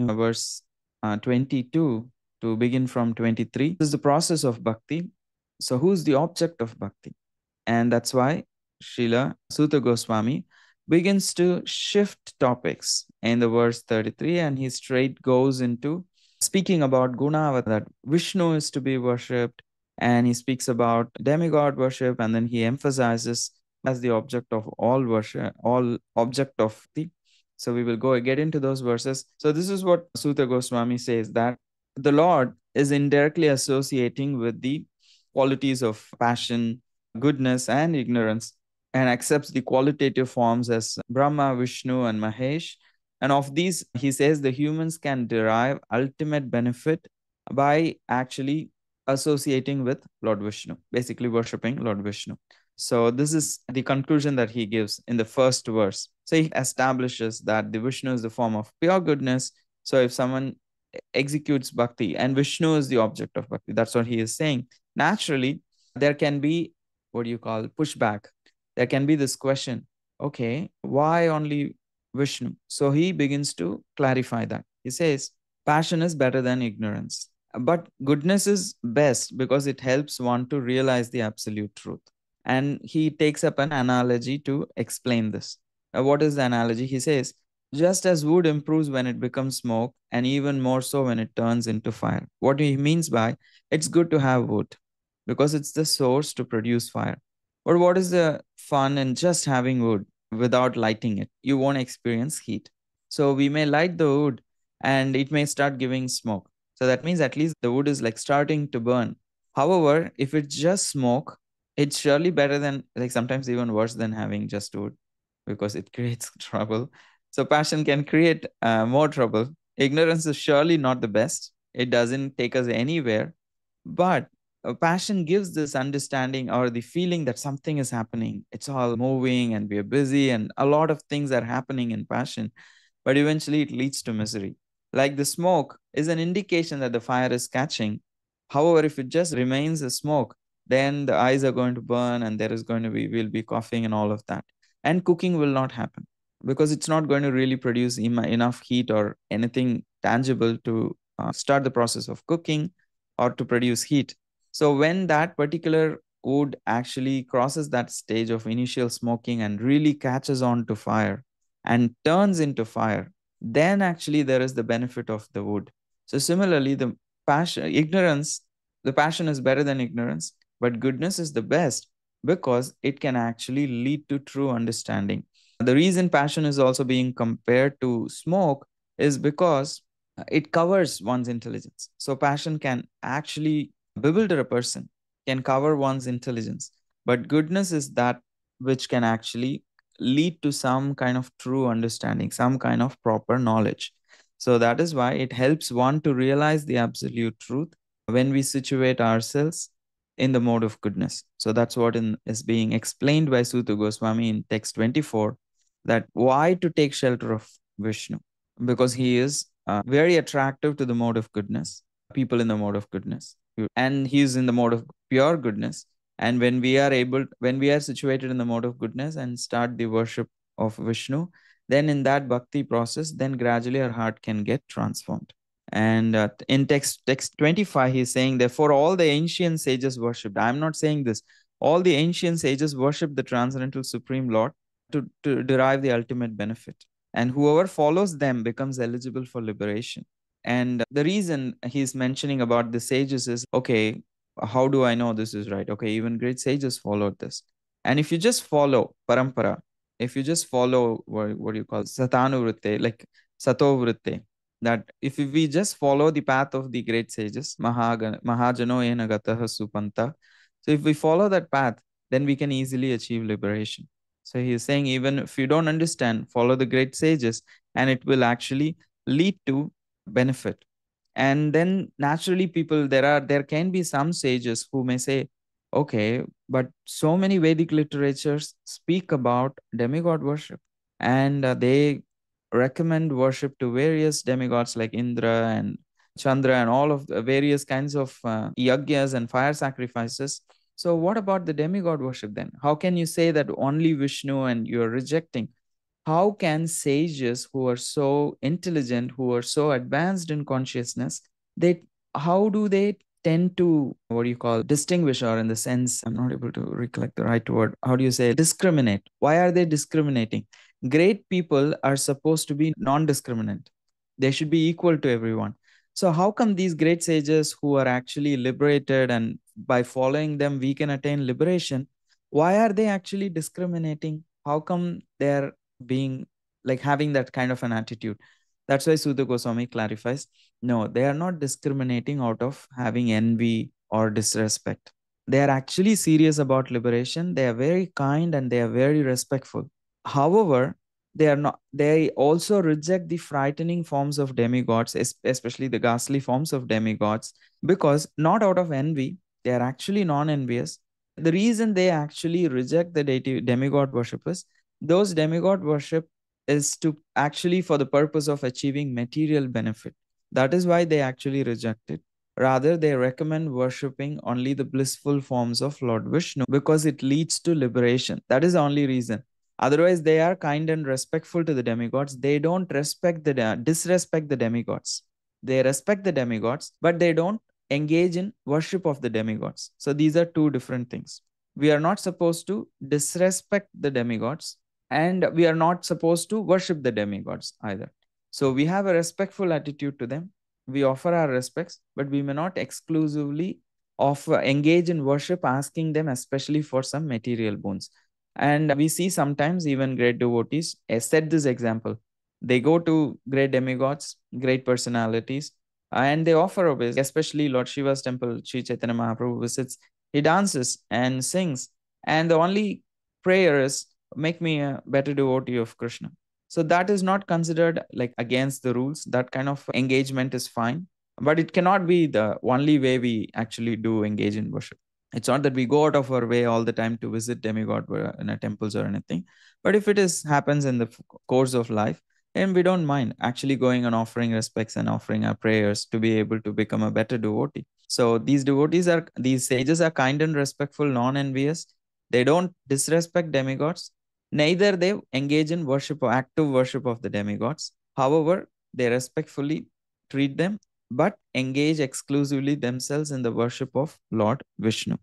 verse 22 to begin from 23. This is the process of bhakti. So who's the object of bhakti? And that's why Srila Suta Goswami begins to shift topics in the verse 33, and he straight goes into speaking about Gunavatar, that Vishnu is to be worshipped, and he speaks about demigod worship, and then he emphasizes as the object of all worship, all object of the. So we will get into those verses. So this is what Suta Goswami says, that the Lord is indirectly associating with the qualities of passion, goodness, and ignorance, and accepts the qualitative forms as Brahma, Vishnu, and Mahesh. And of these, he says the humans can derive ultimate benefit by actually associating with Lord Vishnu, basically worshipping Lord Vishnu. So this is the conclusion that he gives in the first verse. So he establishes that the Vishnu is the form of pure goodness. So if someone executes bhakti and Vishnu is the object of bhakti, that's what he is saying. Naturally, there can be what do you call pushback. There can be this question, okay, why only Vishnu? So he begins to clarify that. He says, passion is better than ignorance. But goodness is best because it helps one to realize the absolute truth. And he takes up an analogy to explain this. What is the analogy? He says, just as wood improves when it becomes smoke, and even more so when it turns into fire. What he means by it's good to have wood because it's the source to produce fire. But what is the fun in just having wood without lighting it? You won't experience heat. So we may light the wood and it may start giving smoke. So that means at least the wood is like starting to burn. However, if it's just smoke, it's surely better than, like sometimes even worse than having just wood because it creates trouble. So passion can create more trouble. Ignorance is surely not the best. It doesn't take us anywhere. But passion gives this understanding or the feeling that something is happening. It's all moving and we are busy and a lot of things are happening in passion. But eventually it leads to misery. Like the smoke is an indication that the fire is catching. However, if it just remains a smoke, then the eyes are going to burn and there is going to be, we'll be coughing and all of that. And cooking will not happen because it's not going to really produce enough heat or anything tangible to start the process of cooking or to produce heat. So when that particular wood actually crosses that stage of initial smoking and really catches on to fire and turns into fire, then actually there is the benefit of the wood. So similarly, the passion is better than ignorance, but goodness is the best because it can actually lead to true understanding. The reason passion is also being compared to smoke is because it covers one's intelligence. So passion can actually bewilder a person, can cover one's intelligence. But goodness is that which can actually lead to some kind of true understanding, some kind of proper knowledge. So that is why it helps one to realize the absolute truth when we situate ourselves in the mode of goodness. So that's what is being explained by Suta Goswami in text 24, that why to take shelter of Vishnu? Because he is very attractive to the mode of goodness, people in the mode of goodness. And he is in the mode of pure goodness. And when we are situated in the mode of goodness and start the worship of Vishnu, then in that bhakti process, then gradually our heart can get transformed. And in text 25, he's saying, therefore, all the ancient sages worshipped. I'm not saying this. All the ancient sages worshipped the transcendental Supreme Lord to derive the ultimate benefit. And whoever follows them becomes eligible for liberation. And the reason he's mentioning about the sages is, okay, how do I know this is right? Okay, even great sages followed this. And if you just follow parampara, if you just follow what do you call satanuvritte, like satovritte, that if we just follow the path of the great sages, mahajano ena gataha supanta, so if we follow that path, then we can easily achieve liberation. So he is saying, even if you don't understand, follow the great sages, and it will actually lead to benefit. And then naturally, there can be some sages who may say, okay, but so many Vedic literatures speak about demigod worship, and they recommend worship to various demigods like Indra and Chandra and all of the various kinds of yagyas and fire sacrifices. So what about the demigod worship then? How can you say that only Vishnu and you're rejecting? how can sages who are so intelligent, who are so advanced in consciousness, they how do they tend to, what do you call, distinguish, or in the sense, I'm not able to recollect the right word, how do you say, discriminate? Why are they discriminating? Great people are supposed to be non-discriminant. They should be equal to everyone. So how come these great sages who are actually liberated, and by following them we can attain liberation, why are they actually discriminating? How come they're being like having that kind of an attitude? That's why Sudha Goswami clarifies, no, they are not discriminating out of having envy or disrespect. They are actually serious about liberation. They are very kind and they are very respectful. However, they are not, they also reject the frightening forms of demigods, especially the ghastly forms of demigods, because not out of envy, they are actually non-envious. The reason they actually reject the deity demigod worshippers, those demigod worship is to actually for the purpose of achieving material benefit. That is why they actually reject it. Rather, they recommend worshipping only the blissful forms of Lord Vishnu because it leads to liberation. That is the only reason. Otherwise, they are kind and respectful to the demigods. They don't respect the disrespect the demigods. They respect the demigods, but they don't engage in worship of the demigods. So these are two different things. We are not supposed to disrespect the demigods, and we are not supposed to worship the demigods either. So we have a respectful attitude to them. We offer our respects, but we may not exclusively offer engage in worship, asking them especially for some material boons. And we see sometimes even great devotees set this example. They go to great demigods, great personalities, and they offer obeisance, especially Lord Shiva's temple. Sri Chaitanya Mahaprabhu visits, he dances and sings, and the only prayer is, make me a better devotee of Krishna. So that is not considered like against the rules. That kind of engagement is fine, but it cannot be the only way we actually do engage in worship. It's not that we go out of our way all the time to visit demigod in our temples or anything. But if it is happens in the course of life, and we don't mind actually going and offering respects and offering our prayers to be able to become a better devotee. So these sages are kind and respectful, non-envious. They don't disrespect demigods, neither they engage in worship or active worship of the demigods. However, they respectfully treat them, but engage exclusively themselves in the worship of Lord Vishnu.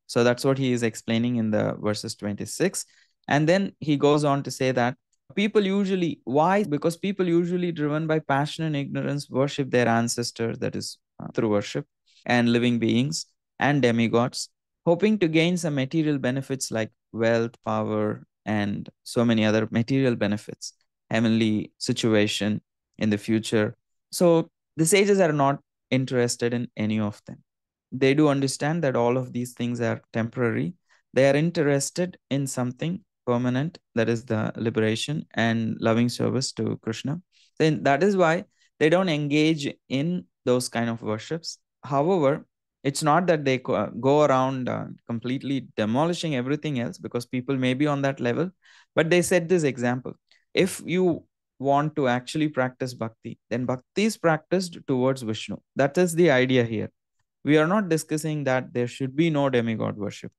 So that's what he is explaining in the verses 26. And then he goes on to say that people usually, why? Because people usually driven by passion and ignorance worship their ancestors, that is through worship, and living beings and demigods, hoping to gain some material benefits like wealth, power, and so many other material benefits, heavenly situation in the future. So the sages are not interested in any of them. They do understand that all of these things are temporary. They are interested in something permanent, that is the liberation and loving service to Krishna. Then that is why they don't engage in those kind of worships. However, it's not that they go around completely demolishing everything else, because people may be on that level, but they set this example. If you want to actually practice bhakti, then bhakti is practiced towards Vishnu. That is the idea here. We are not discussing that there should be no demigod worship.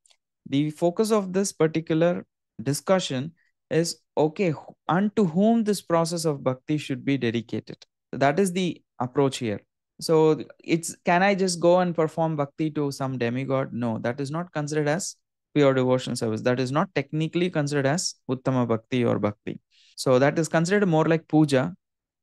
The focus of this particular discussion is, okay, unto whom this process of bhakti should be dedicated. That is the approach here. So it's, can I just go and perform bhakti to some demigod? No, that is not considered as pure devotion service. That is not technically considered as uttama bhakti or bhakti. So that is considered more like puja.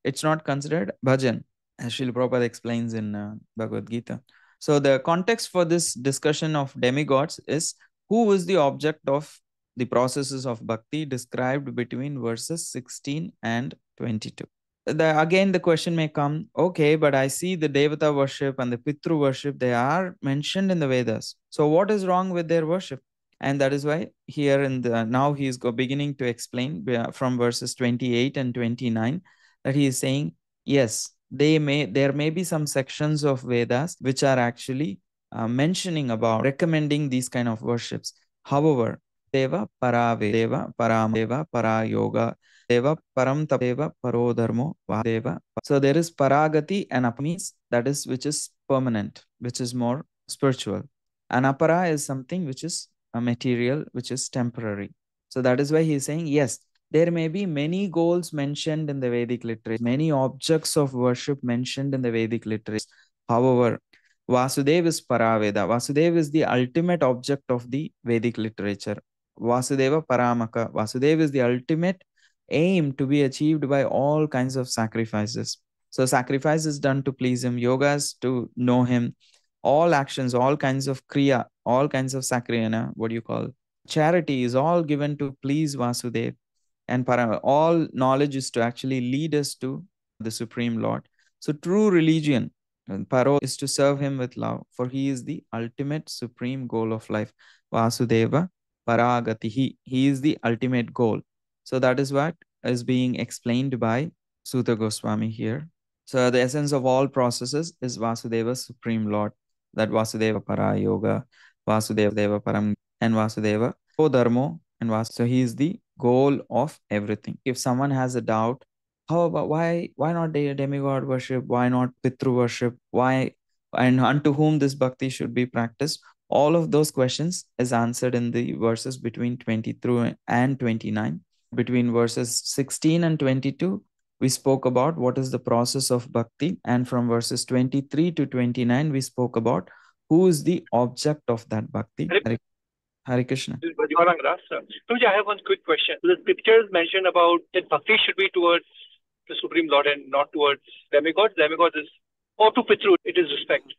It's not considered bhajan, as Srila Prabhupada explains in Bhagavad Gita. So the context for this discussion of demigods is who is the object of the processes of bhakti described between verses 16 and 22. Again, the question may come, okay, but I see the Devata worship and the Pitru worship, they are mentioned in the Vedas. So what is wrong with their worship? And that is why here in the, now he is beginning to explain from verses 28 and 29, that he is saying, yes, there may be some sections of Vedas which are actually mentioning about recommending these kind of worships. However, Deva Parave, Deva Param, Deva Para Yoga, Deva Param Tapeva Paro Dharmo Vadeva. So there is Paragati and Apamis, that is which is permanent, which is more spiritual. And Apara is something which is a material, which is temporary. So that is why he is saying, yes, There may be many goals mentioned in the Vedic literature, many objects of worship mentioned in the Vedic literature. However, Vasudeva is Paraveda. Vasudeva is the ultimate object of the Vedic literature. Vasudeva Paramaka. Vasudeva is the ultimate aim to be achieved by all kinds of sacrifices. So sacrifice is done to please him, yogas to know him, all actions, all kinds of kriya, all kinds of sakriyana, what do you call? Charity is all given to please Vasudeva. And all knowledge is to actually lead us to the Supreme Lord. So true religion, Paro, is to serve him with love, for he is the ultimate supreme goal of life. Vasudeva Paragatihi. He is the ultimate goal. So that is what is being explained by Suta Goswami here. So the essence of all processes is Vasudeva Supreme Lord. That Vasudeva Para Yoga, Vasudeva Param, and Vasudeva Dharmo, and so he is the goal of everything. If someone has a doubt, how about why not demigod worship? Why not Pitru worship? Why and unto whom this bhakti should be practiced? All of those questions is answered in the verses between 23 and 29. Between verses 16 and 22, we spoke about what is the process of bhakti, and from verses 23 to 29, we spoke about who is the object of that bhakti. Hare Krishna. I have one quick question. The scriptures mention about that bhakti should be towards the Supreme Lord and not towards demigods. Demigods is, or to Pitru, it is respect.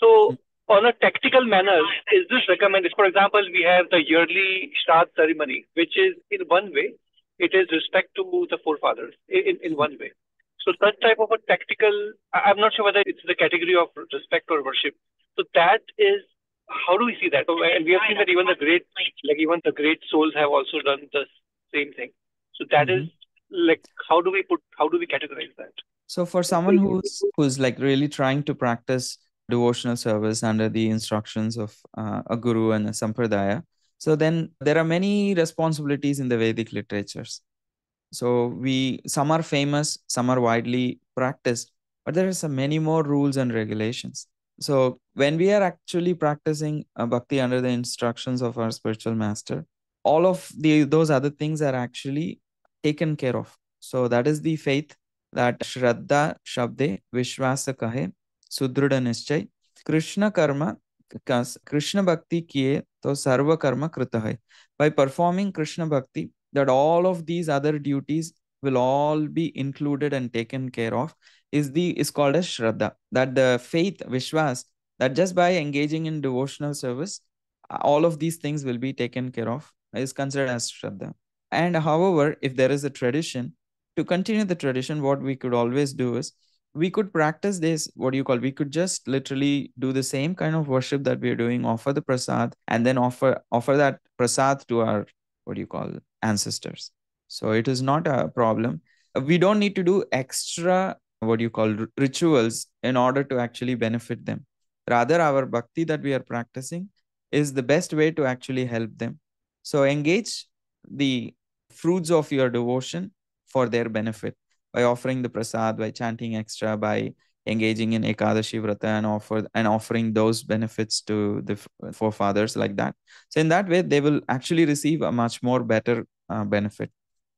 So, on a tactical manner, is this recommended? For example, we have the yearly Shraddha ceremony, which is in one way, it is respect to the forefathers in one way. So, such type of a tactical, I'm not sure whether it's the category of respect or worship. So, that is, how do we see that? And we have seen that even the great souls have also done the same thing. So that is like, how do we categorize that? So for someone who's like really trying to practice devotional service under the instructions of a guru and a sampradaya, so then there are many responsibilities in the Vedic literatures. So some are famous, some are widely practiced, but there are some many more rules and regulations. So when we are actually practicing bhakti under the instructions of our spiritual master, all of those other things are actually taken care of. So that is the faith that Shraddha Shabde Vishwasa Kahe Sudruda Nischay Krishna Karma Krishna Bhakti Kiye to Sarva Karma Krita Hai. By performing Krishna Bhakti, that all of these other duties will all be included and taken care of is called as Shraddha. That the faith, Vishwas, that just by engaging in devotional service, all of these things will be taken care of, is considered as Shraddha. And however, if there is a tradition, to continue the tradition, what we could always do is we could practice this, we could just literally do the same kind of worship that we are doing, offer the prasad, and then offer that prasad to our, ancestors. So it is not a problem. We don't need to do extra, rituals in order to actually benefit them. Rather, our bhakti that we are practicing is the best way to actually help them. So engage the fruits of your devotion for their benefit by offering the prasad, by chanting extra, by engaging in Ekadashi Vrata and offering those benefits to the forefathers like that. So in that way, they will actually receive a much more better benefit.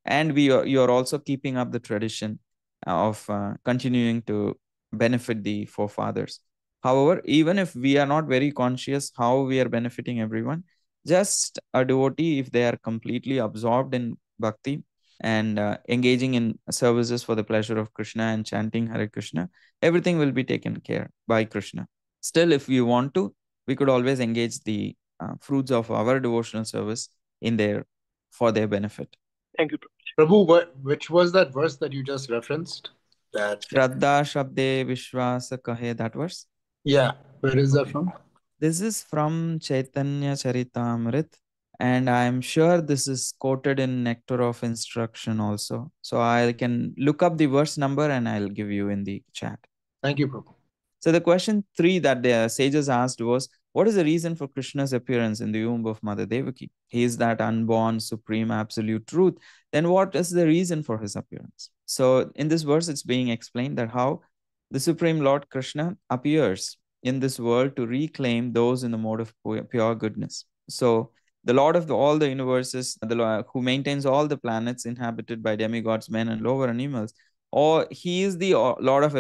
And you are also keeping up the tradition of continuing to benefit the forefathers. However, even if we are not very conscious how we are benefiting everyone, just a devotee, if they are completely absorbed in bhakti and engaging in services for the pleasure of Krishna and chanting Hare Krishna, everything will be taken care by Krishna. Still, if we want to, we could always engage the fruits of our devotional service for their benefit. Thank you, Prabhu. Which was that verse that you just referenced? That Shraddha Shabde Vishwasa Kahe, that verse? Yeah. Where is that from? This is from Chaitanya Charitamrit, and I'm sure this is quoted in Nectar of Instruction also. So I can look up the verse number and I'll give you in the chat. Thank you, Prabhu. So the question 3 that the sages asked was, what is the reason for Krishna's appearance in the womb of Mother Devaki? He is that unborn, supreme, absolute truth. Then what is the reason for his appearance? So in this verse, it's being explained that how the Supreme Lord Krishna appears in this world to reclaim those in the mode of pure goodness. So the Lord of all the universes, the Lord who maintains all the planets inhabited by demigods, men, and lower animals, or he is the Lord of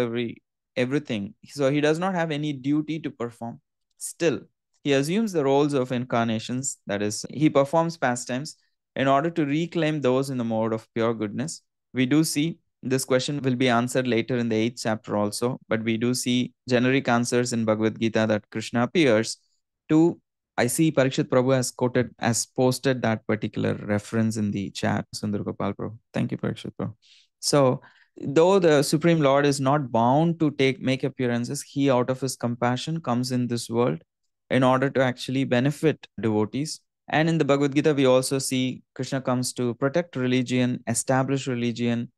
everything. So he does not have any duty to perform. Still, he assumes the roles of incarnations, that is, he performs pastimes in order to reclaim those in the mode of pure goodness. We do see this question will be answered later in the 8th chapter also, but we do see generic answers in Bhagavad Gita that Krishna appears to. I see Parikshit Prabhu has posted that particular reference in the chat, Sundar Gopal Prabhu. Thank you, Parikshit Prabhu. So, though the Supreme Lord is not bound to make appearances, he out of his compassion comes in this world in order to actually benefit devotees. And in the Bhagavad Gita, we also see Krishna comes to protect religion, establish religion,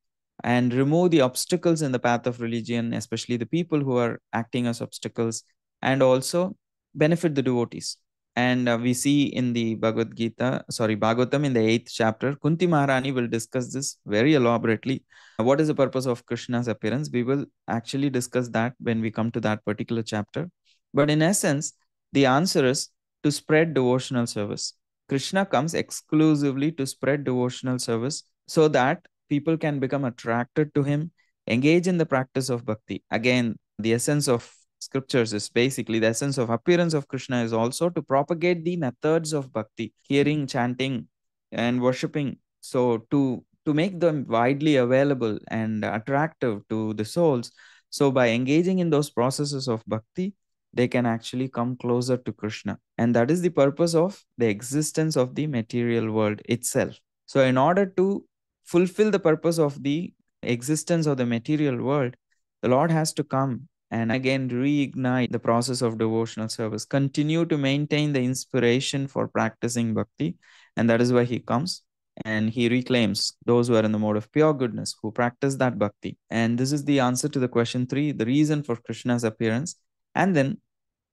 and remove the obstacles in the path of religion, especially the people who are acting as obstacles, and also benefit the devotees. And we see in the Bhagavatam in the 8th chapter, Kunti Maharani will discuss this very elaborately. What is the purpose of Krishna's appearance? We will actually discuss that when we come to that particular chapter. But in essence, the answer is to spread devotional service. Krishna comes exclusively to spread devotional service so that people can become attracted to him, engage in the practice of bhakti. Again, the essence of scriptures is basically the essence of appearance of Krishna is also to propagate the methods of bhakti, hearing, chanting, and worshipping. So to make them widely available and attractive to the souls. So by engaging in those processes of bhakti, they can actually come closer to Krishna. And that is the purpose of the existence of the material world itself. So in order to fulfill the purpose of the existence of the material world, the Lord has to come and again reignite the process of devotional service, continue to maintain the inspiration for practicing bhakti. And that is why he comes and he reclaims those who are in the mode of pure goodness, who practice that bhakti. And this is the answer to the question 3, the reason for Krishna's appearance. And then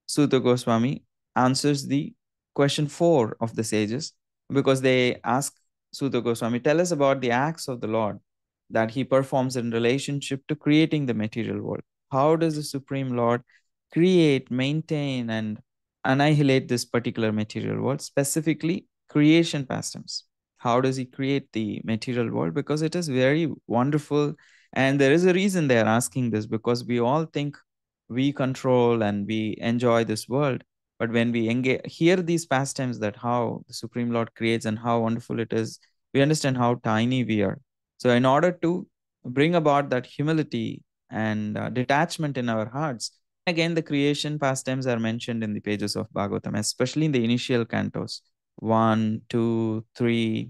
Suta Goswami answers the question 4 of the sages, because they ask Suta Goswami, tell us about the acts of the Lord that he performs in relationship to creating the material world. How does the Supreme Lord create, maintain, and annihilate this particular material world, specifically creation pastimes? How does he create the material world? Because it is very wonderful. And there is a reason they are asking this, because we all think we control and we enjoy this world. But when we hear these pastimes, that how the Supreme Lord creates and how wonderful it is, we understand how tiny we are. So in order to bring about that humility and detachment in our hearts, again, the creation pastimes are mentioned in the pages of Bhagavatam, especially in the initial cantos, 1, 2, 3,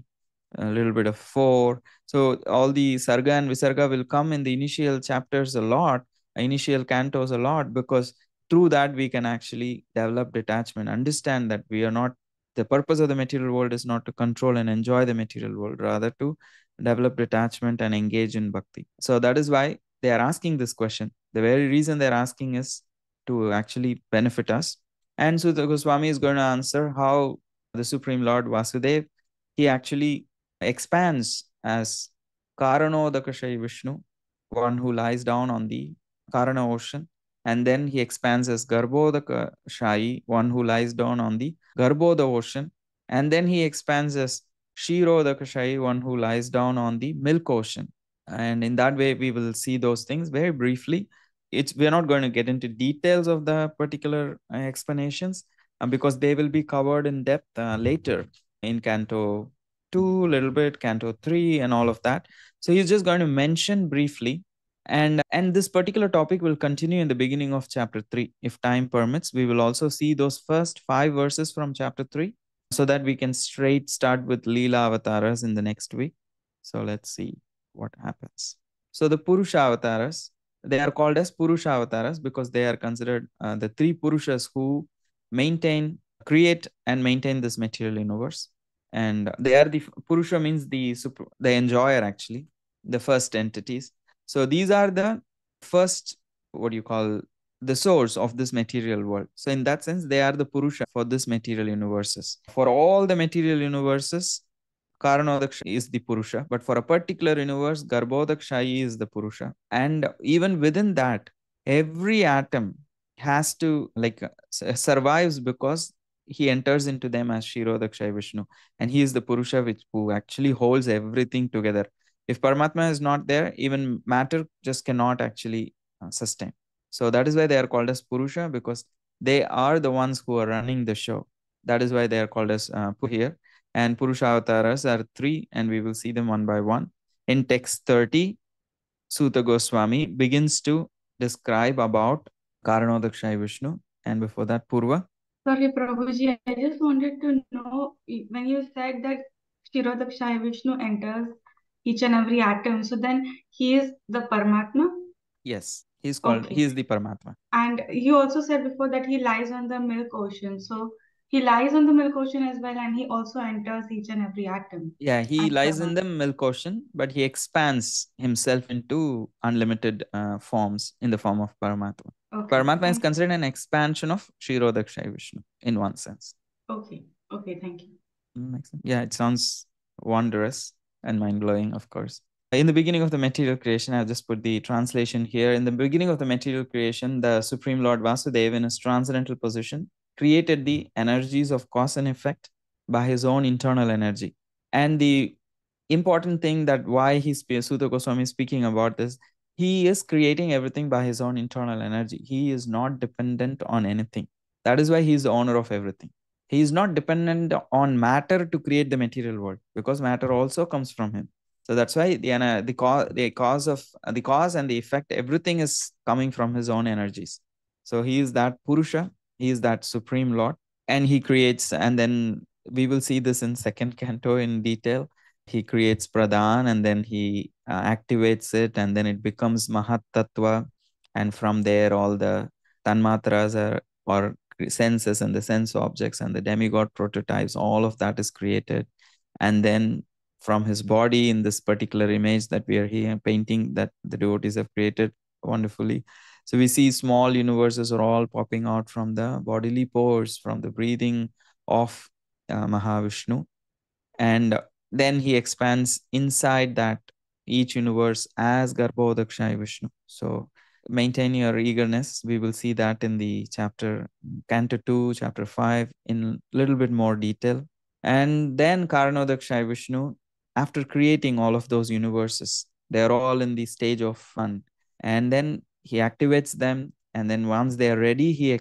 a little bit of 4. So all the Sarga and Visarga will come in the initial chapters a lot, initial cantos a lot, because through that we can actually develop detachment, understand that we are not, the purpose of the material world is not to control and enjoy the material world, rather to develop detachment and engage in bhakti. So that is why they are asking this question. The very reason they're asking is to actually benefit us. And Sutta Goswami is going to answer how the Supreme Lord Vasudev, he actually expands as Karanodakashayi Vishnu, one who lies down on the Karana ocean. And then he expands as Garbhodakashayi, one who lies down on the Garbhoda ocean. And then he expands as Kshirodakashayi, one who lies down on the milk ocean. And in that way, we will see those things very briefly. We're not going to get into details of the particular explanations because they will be covered in depth later in Canto 2, a little bit, Canto 3, and all of that. So he's just going to mention briefly. And this particular topic will continue in the beginning of chapter 3. If time permits, we will also see those first 5 verses from chapter 3 so that we can straight start with Leela Avataras in the next week. So let's see what happens. So the Purusha Avataras, they are called as Purusha Avataras because they are considered the 3 Purushas who create and maintain this material universe. And they are the Purusha means the enjoyer, actually, the first entities. So these are the first, the source of this material world. So in that sense, they are the Purusha for this material universes. For all the material universes, Karanodakashayi is the Purusha, but for a particular universe, Garbhodakashayi is the Purusha. And even within that, every atom has to survives because he enters into them as Kshirodakshaya Vishnu. And he is the Purusha who actually holds everything together. If Paramatma is not there, even matter just cannot actually sustain. So that is why they are called as Purusha, because they are the ones who are running the show. That is why they are called as here. And Purusha avatars are 3, and we will see them one by one. In text 30, Suta Goswami begins to describe about Karanodakshaya Vishnu, and before that, Purva. Sorry, Prabhuji, I just wanted to know when you said that Kshirodakshaya Vishnu enters each and every atom, so then he is the Paramatma? Yes, he's called, he is the Paramatma. And you also said before that he lies on the milk ocean. So he lies on the milk ocean as well, and he also enters each and every atom. Yeah, he lies in the milk ocean, but he expands himself into unlimited forms in the form of Paramatma. Paramatma is considered an expansion of Kshirodakshaya Vishnu in one sense. Okay, thank you. Makes sense. Yeah, it sounds wondrous and mind-blowing, of course. In the beginning of the material creation, I've just put the translation here. In the beginning of the material creation, the Supreme Lord Vasudeva, in his transcendental position, created the energies of cause and effect by his own internal energy. And the important thing that why Suta Goswami is speaking about this, he is creating everything by his own internal energy. He is not dependent on anything. That is why he is the owner of everything. He is not dependent on matter to create the material world, because matter also comes from him. So that's why the cause and the effect, everything is coming from his own energies. So he is that Purusha, he is that Supreme Lord, and he creates, and then we will see this in second canto in detail. He creates Pradhan, and then he activates it, and then it becomes Mahat Tattva, and from there all the Tanmatras or senses and the sense objects and the demigod prototypes, all of that is created. And then from his body, in this particular image that we are here painting, that the devotees have created wonderfully. So we see small universes are all popping out from the bodily pores, from the breathing of Mahavishnu. And then he expands inside that each universe as Garbhodakshaya Vishnu. So maintain your eagerness. We will see that in the Canto 2, Chapter 5 in a little bit more detail. And then Karanodakshaya Vishnu, after creating all of those universes, they're all in the stage of fun. And then he activates them. And then once they are ready, he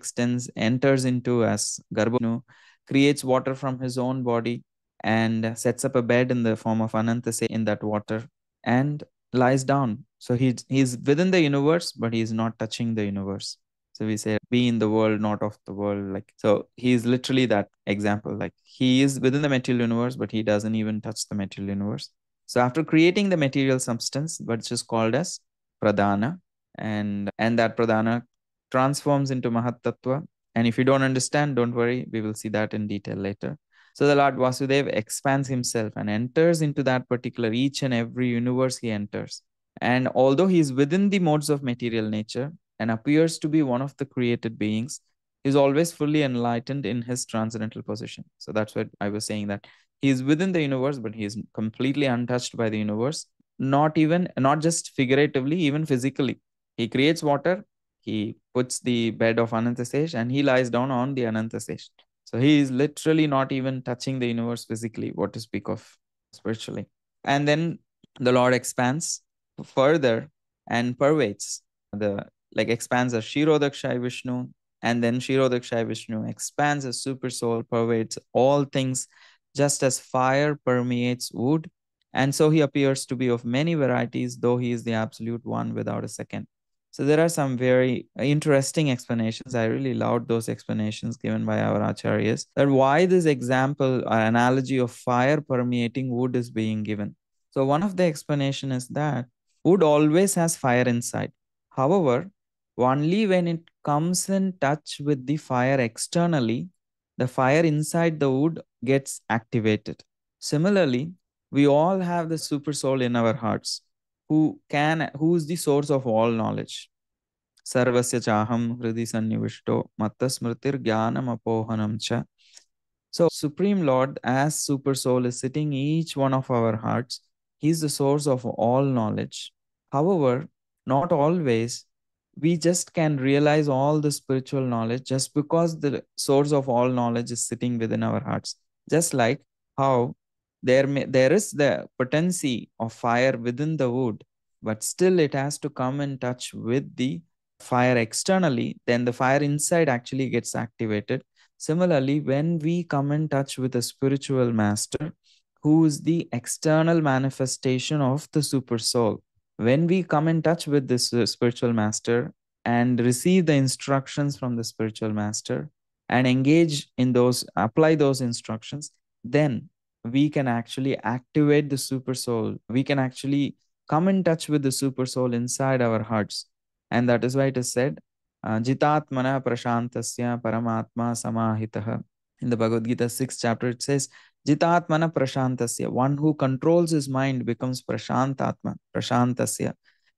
enters into as Garbhodakshaya, creates water from his own body and sets up a bed in the form of Anantase in that water and lies down. So he's within the universe, but he's not touching the universe. So we say, be in the world, not of the world. Like, so he's literally that example. Like, he is within the material universe, but he doesn't even touch the material universe. So after creating the material substance, which is called as Pradhana, and that Pradhana transforms into Mahat Tattva. And if you don't understand, don't worry, we will see that in detail later. So the Lord Vasudeva expands himself and enters into that particular, each and every universe he enters. And although he is within the modes of material nature and appears to be one of the created beings, he is always fully enlightened in his transcendental position. So that's what I was saying, that he is within the universe, but he is completely untouched by the universe. Not just figuratively, even physically. He creates water, he puts the bed of Anantasesh, and he lies down on the Anantasesh. So he is literally not even touching the universe physically, what to speak of spiritually. And then the Lord expands further and pervades expands as Kshirodakshaya Vishnu, and then Kshirodakshaya Vishnu expands as super soul, pervades all things, just as fire permeates wood. And so he appears to be of many varieties, though he is the absolute one without a second. So there are some very interesting explanations. I really loved those explanations given by our acharyas, that why this example or analogy of fire permeating wood is being given. So one of the explanation is that wood always has fire inside. However, only when it comes in touch with the fire externally, the fire inside the wood gets activated. Similarly, we all have the super soul in our hearts, who is the source of all knowledge. Sarvasya chaham hridi sannivishto matta smritir jnanam apohanam cha. So Supreme Lord as super soul is sitting in each one of our hearts. He is the source of all knowledge. However, not always we just can realize all the spiritual knowledge just because the source of all knowledge is sitting within our hearts. Just like how there is the potency of fire within the wood, but still it has to come in touch with the fire externally, then the fire inside actually gets activated. Similarly, when we come in touch with a spiritual master who is the external manifestation of the super soul, when we come in touch with this spiritual master and receive the instructions from the spiritual master and engage in those, apply those instructions, then we can actually activate the super soul. We can actually come in touch with the super soul inside our hearts. And that is why it is said, Jitatmana prashantasya paramatma samahitah. In the Bhagavad Gita 6th chapter, it says, Jitatmana prashantasya. One who controls his mind becomes prashantatma, prashantasya.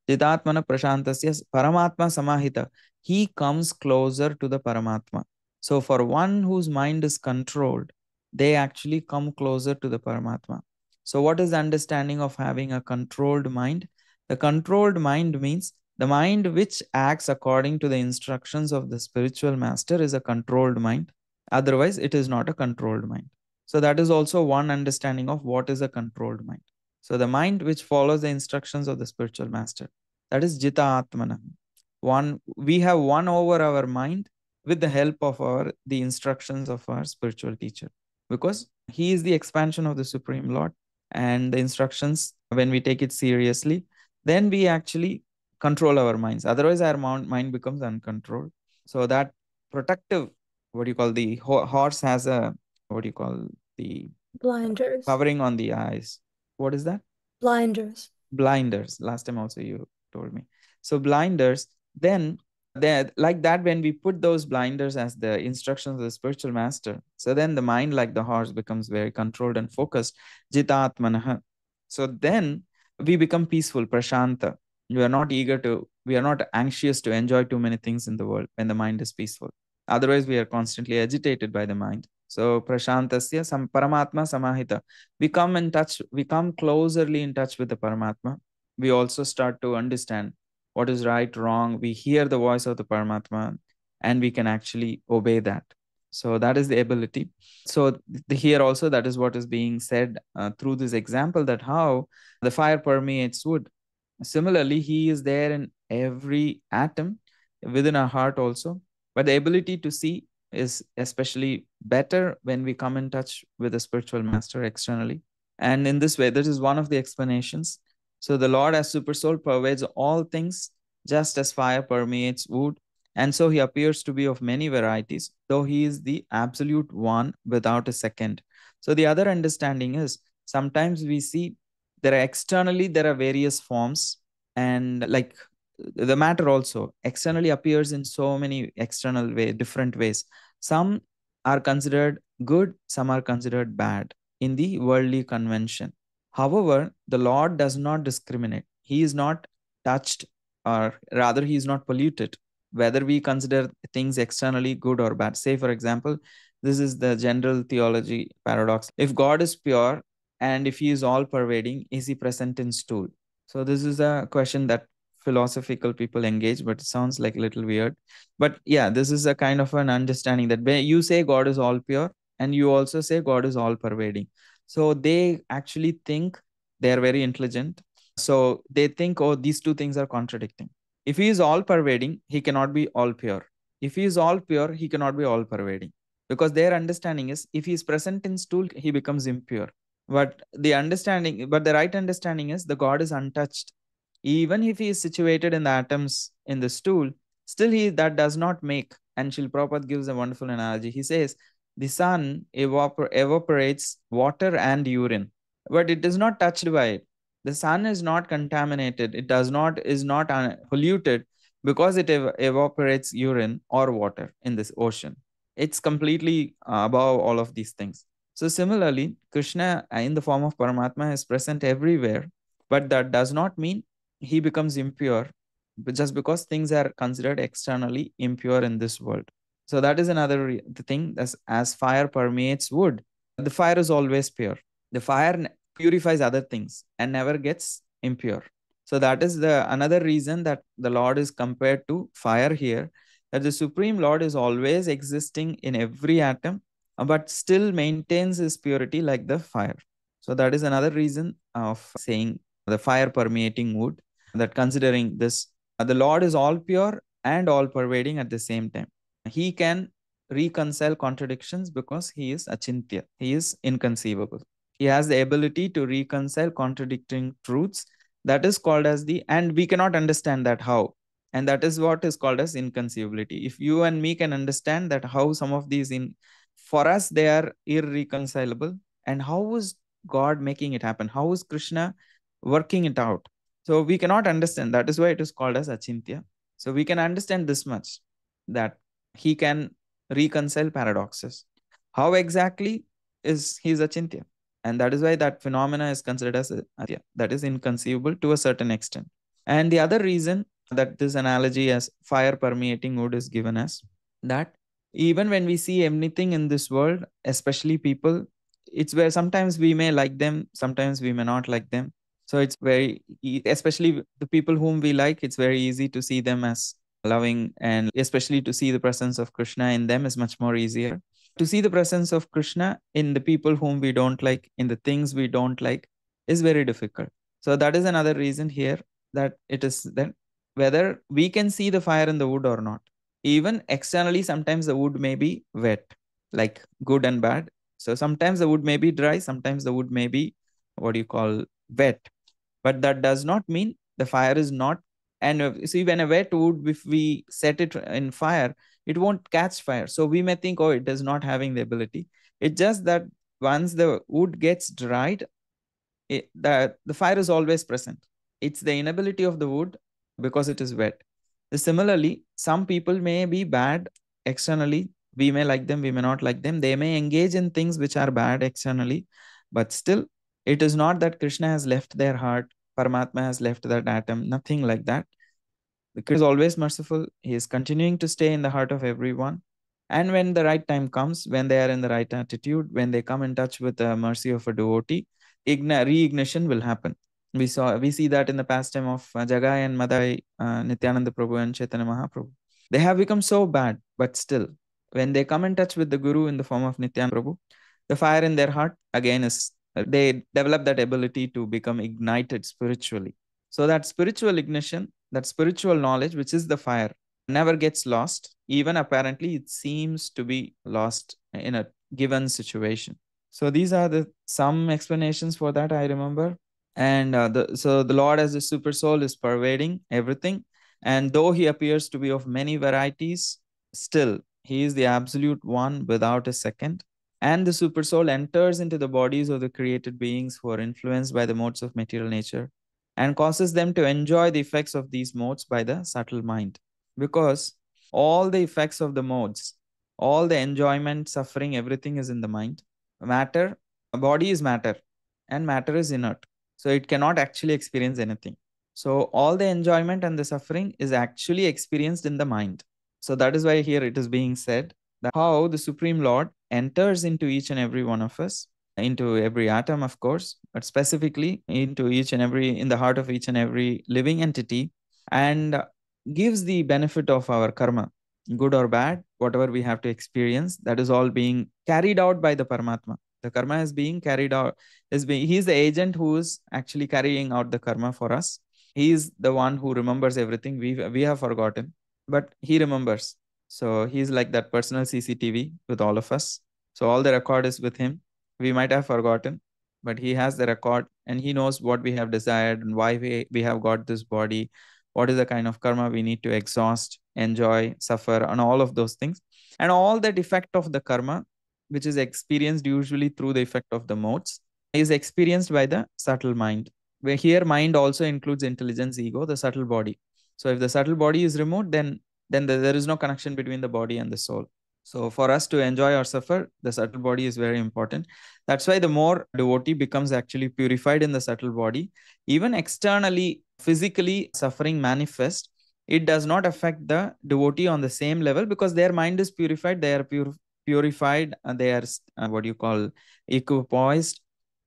Jitatmana prashantasya paramatma samahita. He comes closer to the Paramatma. So for one whose mind is controlled, they actually come closer to the Paramatma. So what is the understanding of having a controlled mind? The controlled mind means the mind which acts according to the instructions of the spiritual master is a controlled mind. Otherwise, it is not a controlled mind. So that is also one understanding of what is a controlled mind. So the mind which follows the instructions of the spiritual master, that is Jita Atmana. We have won over our mind with the help of the instructions of our spiritual teacher, because he is the expansion of the Supreme Lord, and the instructions, when we take it seriously, then we actually control our minds. Otherwise, our mind becomes uncontrolled. So that protective, what do you call, the horse has a, what do you call, the Blinders. covering on the eyes. What is that? Blinders. Blinders. Last time also you told me. So blinders, then like that, when we put those blinders as the instructions of the spiritual master, so then the mind, like the horse, becomes very controlled and focused. Jitatmanaha. So then we become peaceful, prashanta. We are not anxious to enjoy too many things in the world when the mind is peaceful. Otherwise, we are constantly agitated by the mind. So prashantasya paramatma samahita. We come closerly in touch with the Paramatma. We also start to understand what is right, wrong. We hear the voice of the Paramatma and we can actually obey that. So that is the ability. So here also, that is what is being said through this example, that how the fire permeates wood. Similarly, he is there in every atom within our heart also. But the ability to see is especially better when we come in touch with the spiritual master externally. And in this way, this is one of the explanations. So the Lord as Super Soul pervades all things, just as fire permeates wood. And so he appears to be of many varieties, though he is the absolute one without a second. So the other understanding is, sometimes we see there are various forms, and like the matter also externally appears in so many different ways. Some are considered good, some are considered bad in the worldly convention. However, the Lord does not discriminate. He is not touched, or rather, he is not polluted, whether we consider things externally good or bad. Say, for example, this is the general theology paradox. If God is pure and if he is all pervading, is he present in stool? So this is a question that philosophical people engage, but it sounds like a little weird. But yeah, this is a kind of an understanding that when you say God is all pure and you also say God is all pervading, so they actually think they are very intelligent. So they think, oh, these two things are contradicting. If he is all pervading, he cannot be all pure. If he is all pure, he cannot be all pervading. Because their understanding is, if he is present in stool, he becomes impure. But the right understanding is, the God is untouched. Even if he is situated in the atoms in the stool, still that does not make. And Srila Prabhupada gives a wonderful analogy. He says, the sun evaporates water and urine, but it is not touched by it. The sun is not contaminated. It is not polluted because it evaporates urine or water in this ocean. It's completely above all of these things. So similarly, Krishna in the form of Paramatma is present everywhere, but that does not mean he becomes impure just because things are considered externally impure in this world. So that is another thing. As fire permeates wood, the fire is always pure. The fire purifies other things and never gets impure. So that is the another reason that the Lord is compared to fire here, that the Supreme Lord is always existing in every atom, but still maintains his purity like the fire. So that is another reason of saying the fire permeating wood, that considering this, the Lord is all pure and all pervading at the same time. He can reconcile contradictions because he is achintya, he is inconceivable. He has the ability to reconcile contradicting truths. That is called as the, and we cannot understand that how. And that is what is called as inconceivability. If you and me can understand that how some of these for us, they are irreconcilable. And how is God making it happen? How is Krishna working it out? So we cannot understand. That is why it is called as achintya. So we can understand this much, that he can reconcile paradoxes. How exactly is he's achintya? And that is why that phenomena is considered as achintya, that is inconceivable to a certain extent. And the other reason that this analogy as fire permeating wood is given as that even when we see anything in this world, especially people, it's where sometimes we may like them, sometimes we may not like them. So it's very, especially the people whom we like, it's very easy to see them as loving, and especially to see the presence of Krishna in them is much more easier. To see the presence of Krishna in the people whom we don't like, in the things we don't like, is very difficult. So that is another reason here, that it is that whether we can see the fire in the wood or not. Even externally, sometimes the wood may be wet, like good and bad. So sometimes the wood may be dry, sometimes the wood may be what you call wet. But that does not mean the fire is not. And see, when a wet wood, if we set it in fire, it won't catch fire. So we may think, oh, it is not having the ability. It's just that once the wood gets dried, the fire is always present. It's the inability of the wood because it is wet. Similarly, some people may be bad externally. We may like them, we may not like them. They may engage in things which are bad externally, but still, it is not that Krishna has left their heart, Paramatma has left that atom, nothing like that. Krishna is always merciful. He is continuing to stay in the heart of everyone. And when the right time comes, when they are in the right attitude, when they come in touch with the mercy of a devotee, reignition will happen. We see that in the pastime of Jagai and Madai, Nityananda Prabhu and Chaitanya Mahaprabhu. They have become so bad, but still, when they come in touch with the Guru in the form of Nityananda Prabhu, the fire in their heart again is, they develop that ability to become ignited spiritually. So that spiritual ignition, that spiritual knowledge, which is the fire, never gets lost. Even apparently, it seems to be lost in a given situation. So these are the some explanations for that I remember. And so the Lord as the super soul is pervading everything. And though he appears to be of many varieties, still he is the absolute one without a second. And the super soul enters into the bodies of the created beings who are influenced by the modes of material nature and causes them to enjoy the effects of these modes by the subtle mind. Because all the effects of the modes, all the enjoyment, suffering, everything is in the mind. Matter, a body is matter, and matter is inert. So it cannot actually experience anything. So all the enjoyment and the suffering is actually experienced in the mind. So that is why here it is being said that how the Supreme Lord enters into each and every one of us, into every atom, of course, but specifically into each and every, in the heart of each and every living entity, and gives the benefit of our karma, good or bad, whatever we have to experience, that is all being carried out by the Paramatma. The karma is being carried out, he is the agent who is actually carrying out the karma for us. He is the one who remembers everything. We have forgotten, but he remembers. So he's like that personal CCTV with all of us. So all the record is with him. We might have forgotten, but he has the record and he knows what we have desired and why we have got this body, what is the kind of karma we need to exhaust, enjoy, suffer, and all of those things. And all that effect of the karma, which is experienced usually through the effect of the modes, is experienced by the subtle mind. Where here mind also includes intelligence, ego, the subtle body. So if the subtle body is removed, then there is no connection between the body and the soul. So for us to enjoy or suffer, the subtle body is very important. That's why the more devotee becomes actually purified in the subtle body, even externally, physically suffering manifest, it does not affect the devotee on the same level because their mind is purified, they are purified, and they are what you call equipoised.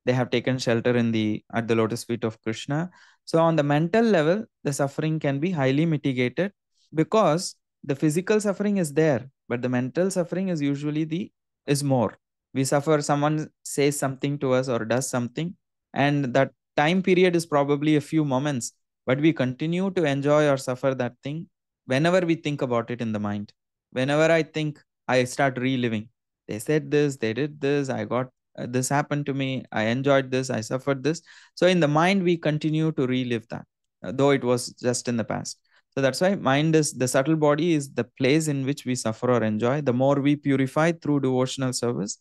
They have taken shelter at the lotus feet of Krishna. So on the mental level, the suffering can be highly mitigated because the physical suffering is there, but the mental suffering is usually is more. We suffer, someone says something to us or does something, and that time period is probably a few moments, but we continue to enjoy or suffer that thing whenever we think about it in the mind. Whenever I think, I start reliving. They said this, they did this, I got this happened to me, I enjoyed this, I suffered this. So in the mind, we continue to relive that, though it was just in the past. So that's why mind is the subtle body, is the place in which we suffer or enjoy. The more we purify through devotional service,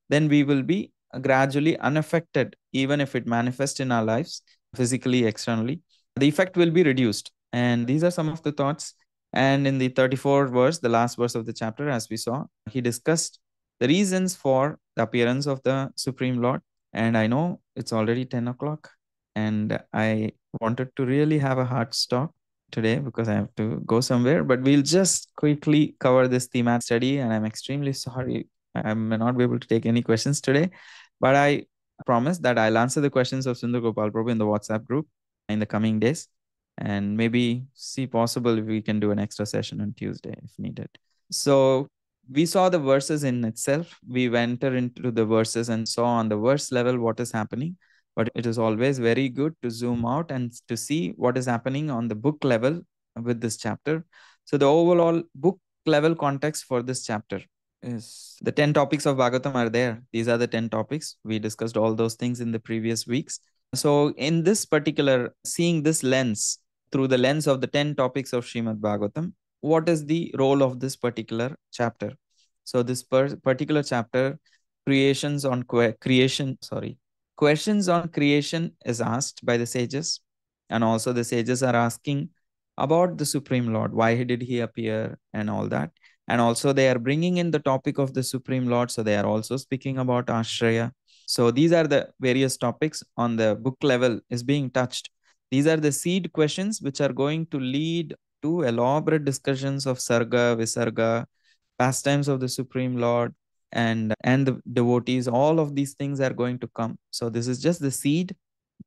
then we will be gradually unaffected, even if it manifests in our lives physically, externally. The effect will be reduced. And these are some of the thoughts. And in the 34th verse, the last verse of the chapter, as we saw, he discussed the reasons for the appearance of the Supreme Lord. And I know it's already 10 o'clock, and I wanted to really have a hard stop today because I have to go somewhere, but we'll just quickly cover this thematic study. And I'm extremely sorry I may not be able to take any questions today, but I promise that I'll answer the questions of Sundar Gopal Prabhu in the WhatsApp group in the coming days, and maybe see possible if we can do an extra session on Tuesday if needed. So we saw the verses in itself. We went into the verses and saw on the verse level what is happening. But it is always very good to zoom out and to see what is happening on the book level with this chapter. So the overall book level context for this chapter is the 10 topics of Bhagavatam are there. These are the 10 topics. We discussed all those things in the previous weeks. So in this particular, seeing this lens, through the lens of the 10 topics of Srimad Bhagavatam, what is the role of this particular chapter? So this particular chapter, creations on questions on creation is asked by the sages. And also the sages are asking about the Supreme Lord, why did he appear and all that. And also they are bringing in the topic of the Supreme Lord. So they are also speaking about Ashraya. So these are the various topics on the book level is being touched. These are the seed questions which are going to lead to elaborate discussions of Sarga, Visarga, pastimes of the Supreme Lord, and the devotees. All of these things are going to come. So this is just the seed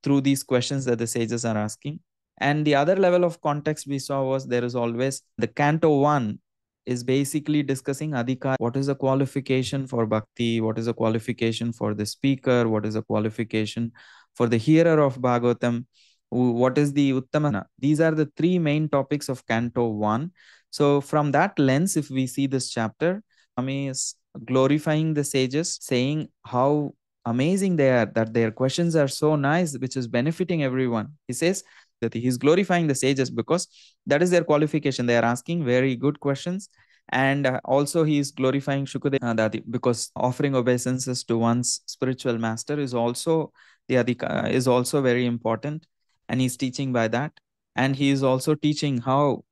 through these questions that the sages are asking. And the other level of context we saw was there is always the Canto 1 is basically discussing Adhikar. What is the qualification for Bhakti? What is the qualification for the speaker? What is the qualification for the hearer of Bhagavatam? What is the Uttamana? These are the three main topics of Canto 1. So from that lens, if we see this chapter, Swami is glorifying the sages, saying how amazing they are, that their questions are so nice, which is benefiting everyone. He says that he's glorifying the sages because that is their qualification. They are asking very good questions. And also he is glorifying Shukadeva because offering obeisances to one's spiritual master is also is also very important. And he's teaching by that. And he is also teaching how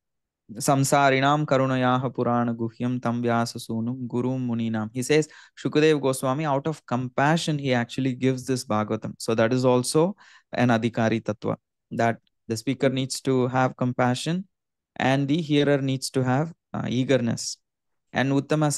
Samsarinam Karunayaha Purana Guhyam Tam Vyasa Sunum Guru Muninam. He says, Shukadev Goswami, out of compassion, he actually gives this Bhagavatam. So that is also an Adhikari Tattva, that the speaker needs to have compassion and the hearer needs to have eagerness. And Uttama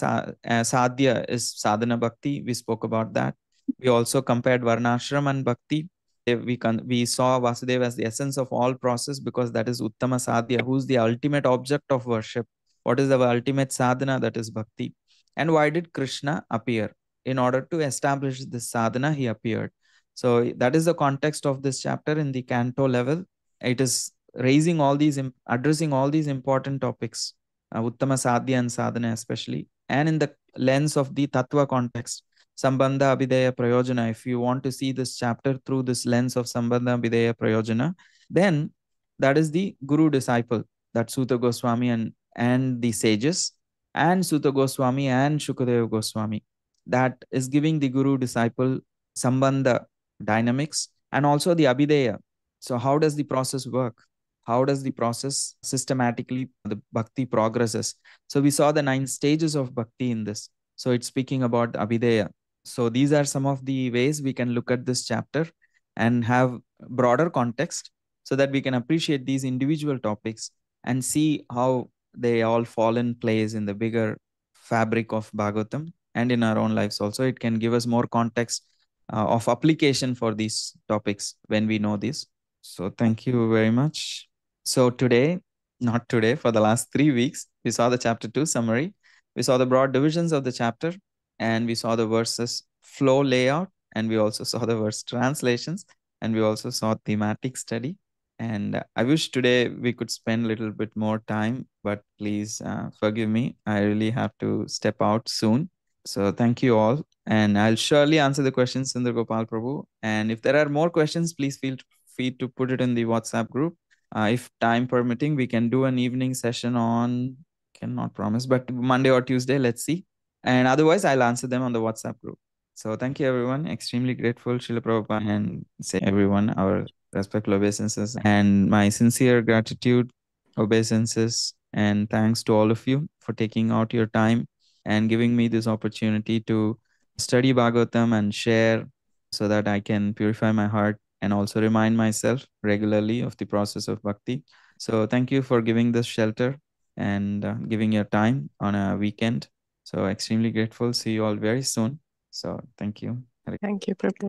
Sadhya is Sadhana Bhakti. We spoke about that. We also compared Varnashram and Bhakti. We saw Vasudeva as the essence of all process because that is Uttama Sadhya, who's the ultimate object of worship. What is the ultimate sadhana? That is Bhakti. And why did Krishna appear? In order to establish this sadhana, he appeared. So that is the context of this chapter in the canto level. It is raising all these, addressing all these important topics, Uttama Sadhya and sadhana especially, and in the lens of the Tattva context. Sambandha Abhideya Prayojana. If you want to see this chapter through this lens of Sambandha Abhideya Prayojana, then that is the Guru disciple, that Suta Goswami and the sages, and Suta Goswami and Shukadeva Goswami. That is giving the Guru disciple Sambandha dynamics and also the Abhideya. So, how does the process work? How does the process systematically, the Bhakti progresses? So, we saw the 9 stages of Bhakti in this. So, it's speaking about Abhideya. So these are some of the ways we can look at this chapter and have broader context so that we can appreciate these individual topics and see how they all fall in place in the bigger fabric of Bhagavatam and in our own lives also. It can give us more context of application for these topics when we know this. So thank you very much. So today, not today, for the last 3 weeks, we saw the chapter 2 summary. We saw the broad divisions of the chapter, and we saw the verses flow layout, and we also saw the verse translations, and we also saw thematic study. And I wish today we could spend a little bit more time, but please forgive me. I really have to step out soon. So thank you all. And I'll surely answer the questions, Sundar Gopal Prabhu. And if there are more questions, please feel free to put it in the WhatsApp group. If time permitting, we can do an evening session on, cannot promise, but Monday or Tuesday, let's see. And otherwise, I'll answer them on the WhatsApp group. So thank you, everyone. Extremely grateful, Srila Prabhupada, and say everyone our respectful obeisances and my sincere gratitude, obeisances, and thanks to all of you for taking out your time and giving me this opportunity to study Bhagavatam and share so that I can purify my heart and also remind myself regularly of the process of bhakti. So thank you for giving this shelter and giving your time on a weekend. So extremely grateful. See you all very soon. So thank you. Thank you, Prabhu.